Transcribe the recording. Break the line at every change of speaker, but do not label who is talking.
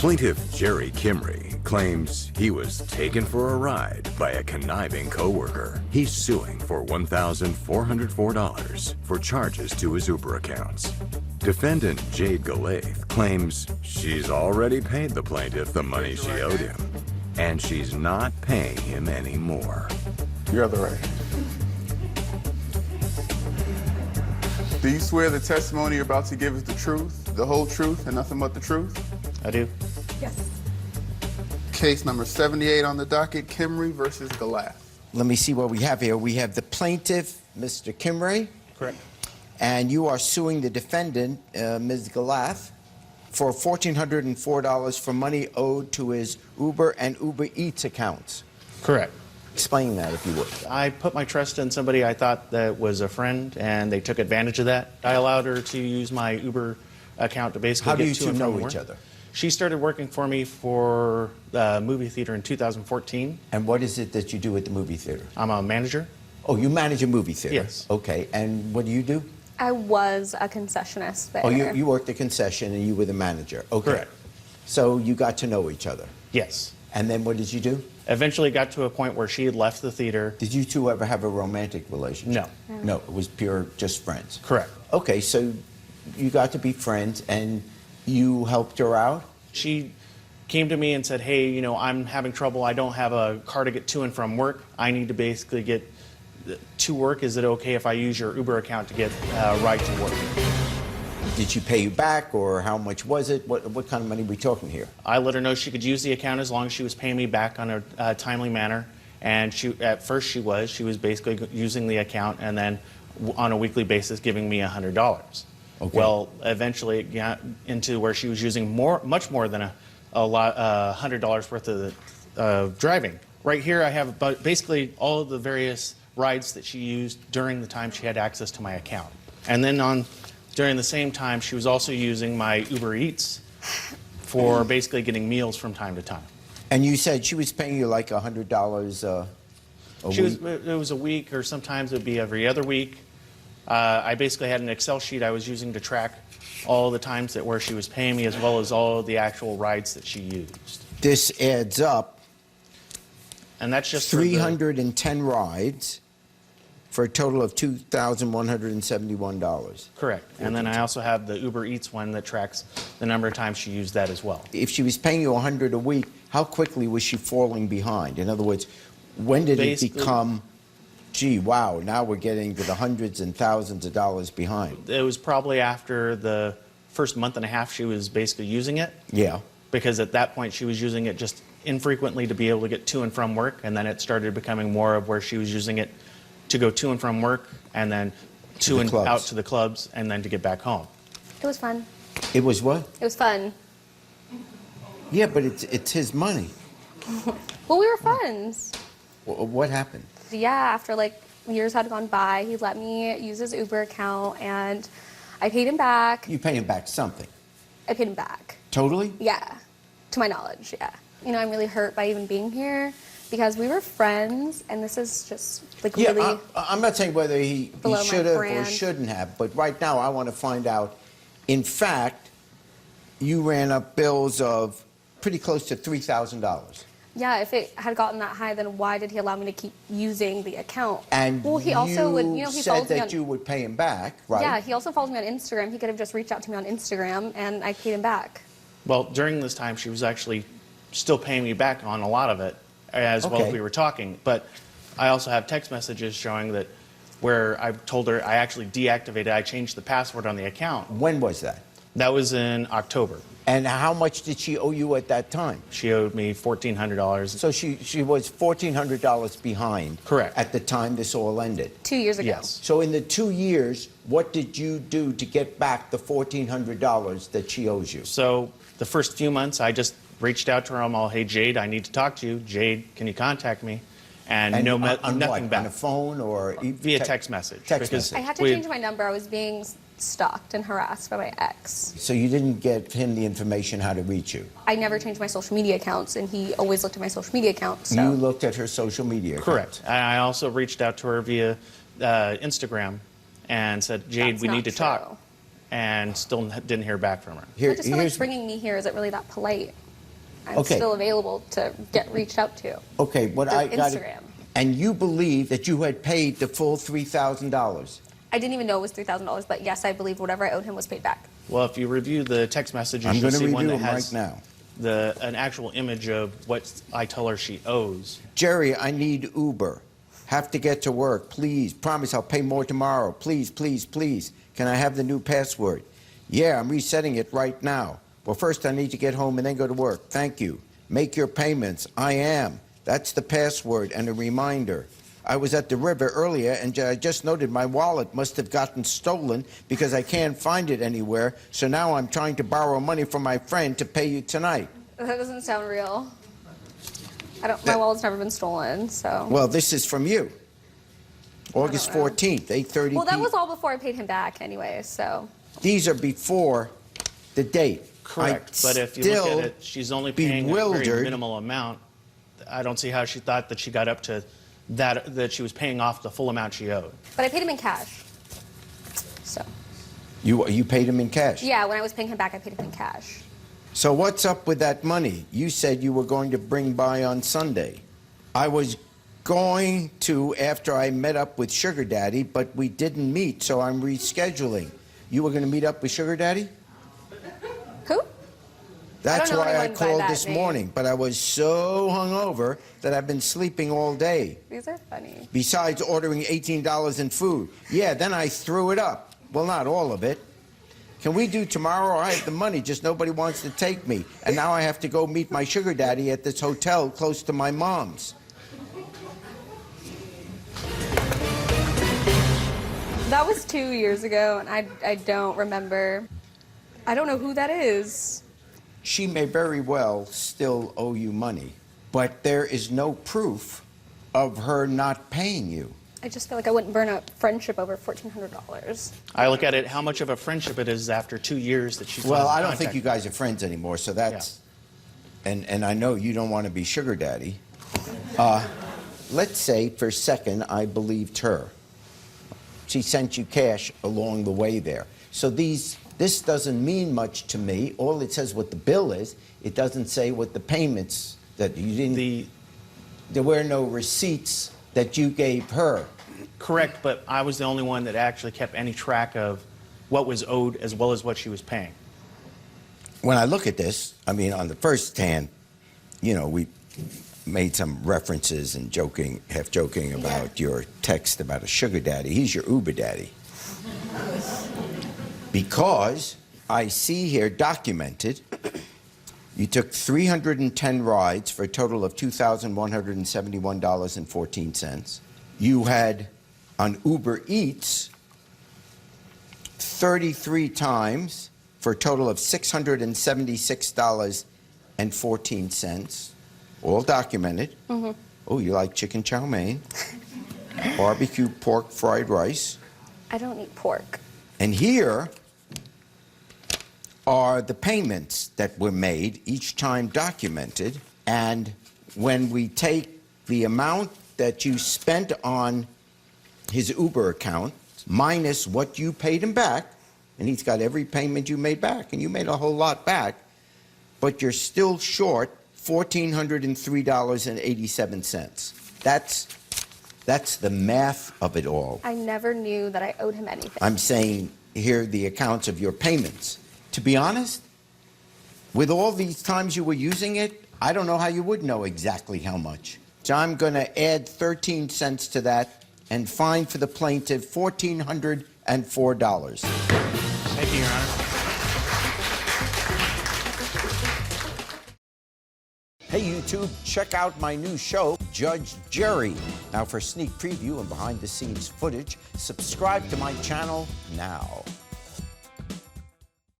Plaintiff Gerry Kimrey claims he was taken for a ride by a conniving coworker. He's suing for $1,404 for charges to his Uber accounts. Defendant Jade Galathe claims she's already paid the plaintiff the money she owed him, and she's not paying him any more.
Your other right. Do you swear the testimony you're about to give is the truth, the whole truth, and nothing but the truth?
I do.
Yes.
Case number 78 on the docket, Kimrey versus Galathe.
Let me see what we have here. We have the plaintiff, Mr. Kimrey.
Correct.
And you are suing the defendant, Ms. Galathe, for $1,404 for money owed to his Uber and Uber Eats accounts.
Correct.
Explain that, if you would.
I put my trust in somebody I thought that was a friend, and they took advantage of that. I allowed her to use my Uber account to basically
How do
get
you
to
two
and from
know
work.
each other?
She started working for me for the movie theater in 2014.
And what is it that you do at the movie theater?
I'm a manager.
Oh, you manage a movie theater?
Yes.
Okay, and what do you do?
I was a concessionist there.
Oh, you worked the concession and you were the manager. Okay.
Correct.
So you got to know each other.
Yes.
And then what did you do?
Eventually got to a point where she had left the theater.
Did you two ever have a romantic relationship?
No.
No, it was pure just friends.
Correct.
Okay, so you got to be friends and you helped her out?
She came to me and said, hey, you know, I'm having trouble. I don't have a car to get to and from work. I need to basically get to work. Is it okay if I use your Uber account to get a ride to work?
Did she pay you back, or how much was it? What kind of money are we talking here?
I let her know she could use the account as long as she was paying me back on a timely manner. And at first she was basically using the account and then on a weekly basis giving me $100.
Okay.
Well, eventually it got into where she was using much more than $100 worth of driving. Right here I have basically all of the various rides that she used during the time she had access to my account. And then during the same time, she was also using my Uber Eats for basically getting meals from time to time.
And you said she was paying you like $100 a week?
It was a week, or sometimes it would be every other week. I basically had an Excel sheet I was using to track all the times where she was paying me, as well as all of the actual rides that she used.
This adds up.
And that's just
310 rides for a total of $2,171.
Correct. And then I also have the Uber Eats one that tracks the number of times she used that as well.
If she was paying you $100 a week, how quickly was she falling behind? In other words, when did it become, gee, wow, now we're getting to the hundreds and thousands of dollars behind?
It was probably after the first month and a half she was basically using it.
Yeah.
Because at that point she was using it just infrequently to be able to get to and from work, and then it started becoming more of where she was using it to go to and from work, and then out to the clubs, and then to get back home.
It was fun.
It was what?
It was fun.
Yeah, but it's his money.
Well, we were friends.
What happened?
Yeah, after like years had gone by, he let me use his Uber account, and I paid him back.
You pay him back something.
I paid him back.
Totally?
Yeah, to my knowledge, yeah. You know, I'm really hurt by even being here because we were friends, and this is just like really.
I'm not saying whether he should have or shouldn't have, but right now I want to find out. In fact, you ran up bills of pretty close to $3,000.
Yeah, if it had gotten that high, then why did he allow me to keep using the account?
And
well, he also would, you know, he
said that you would pay him back, right?
Yeah, he also follows me on Instagram. He could have just reached out to me on Instagram, and I paid him back.
Well, during this time, she was actually still paying me back on a lot of it, as well as we were talking. But I also have text messages showing that where I told her I actually deactivated, I changed the password on the account.
When was that?
That was in October.
And how much did she owe you at that time?
She owed me $1,400.
So she was $1,400 behind.
Correct.
At the time this all ended.
2 years ago.
Yes.
So in the 2 years, what did you do to get back the $1,400 that she owes you?
So the first few months, I just reached out to her. I'm all, hey, Jade, I need to talk to you. Jade, can you contact me? And nothing back.
On a phone or
via text message?
Text message.
I had to change my number. I was being stalked and harassed by my ex.
So you didn't get him the information how to reach you?
I never changed my social media accounts, and he always looked at my social media account. So.
You looked at her social media account?
Correct. I also reached out to her via Instagram and said, Jade, we need to talk. And still didn't hear back from her.
But just for like bringing me here, is it really that polite? I'm still available to get reached out to.
Okay, what
Through
I got.
Instagram.
And you believe that you had paid the full $3,000?
I didn't even know it was $3,000, but yes, I believe whatever I owed him was paid back.
Well, if you review the text messages,
I'm
you'll
going to
see
review
one that
them
has
right now.
an actual image of what I tell her she owes.
Gerry, I need Uber. Have to get to work. Please. Promise I'll pay more tomorrow. Please, please, please. Can I have the new password? Yeah, I'm resetting it right now. Well, first I need to get home and then go to work. Thank you. Make your payments. I am. That's the password and a reminder. I was at the river earlier and I just noted my wallet must have gotten stolen because I can't find it anywhere. So now I'm trying to borrow money from my friend to pay you tonight.
That doesn't sound real. My wallet's never been stolen, so.
Well, this is from you. August 14th, 8:30
Well, that was all before I paid him back anyway, so.
These are before the date.
Correct. But if you look at it, she's only paying a very minimal amount. I don't see how she thought that she got up to that she was paying off the full amount she owed.
But I paid him in cash. So.
You paid him in cash?
Yeah, when I was paying him back, I paid him in cash.
So what's up with that money? You said you were going to bring by on Sunday. I was going to after I met up with Sugar Daddy, but we didn't meet, so I'm rescheduling. You were going to meet up with Sugar Daddy?
Who?
That's why I
anyone by
called
that
this
name.
morning, but I was so hungover that I've been sleeping all day.
These are funny.
Besides ordering $18 in food. Yeah, then I threw it up. Well, not all of it. Can we do tomorrow? I have the money, just nobody wants to take me. And now I have to go meet my sugar daddy at this hotel close to my mom's.
That was 2 years ago, and I don't remember. I don't know who that is.
She may very well still owe you money, but there is no proof of her not paying you.
I just feel like I wouldn't burn a friendship over $1,400.
I look at it how much of a friendship it is after 2 years that she's
Well,
not in
I don't think
contact.
you guys are friends anymore, so that's... Yeah. And I know you don't want to be sugar daddy. Let's say for a second I believed her. She sent you cash along the way there. So this doesn't mean much to me. All it says what the bill is. It doesn't say what the payments that you didn't... There were no receipts that you gave her.
Correct, but I was the only one that actually kept any track of what was owed as well as what she was paying.
When I look at this, I mean, on the first hand, you know, we made some references and joking, half joking about your text about a sugar daddy. He's your Uber daddy. Because I see here documented, you took 310 rides for a total of $2,171.14. You had on Uber Eats 33 times for a total of $676.14. All documented. Mm-hmm. Oh, you like chicken chow mein, barbecue pork fried rice.
I don't eat pork.
And here are the payments that were made, each time documented. And when we take the amount that you spent on his Uber account minus what you paid him back, and he's got every payment you made back, and you made a whole lot back, but you're still short $1,403.87. That's the math of it all.
I never knew that I owed him anything.
I'm saying here are the accounts of your payments. To be honest, with all these times you were using it, I don't know how you would know exactly how much. So I'm going to add 13 cents to that and fine for the plaintiff $1,404.
Thank you, Your Honor.
Hey YouTube, check out my new show, Judge Gerry. Now for sneak preview and behind the scenes footage, subscribe to my channel now.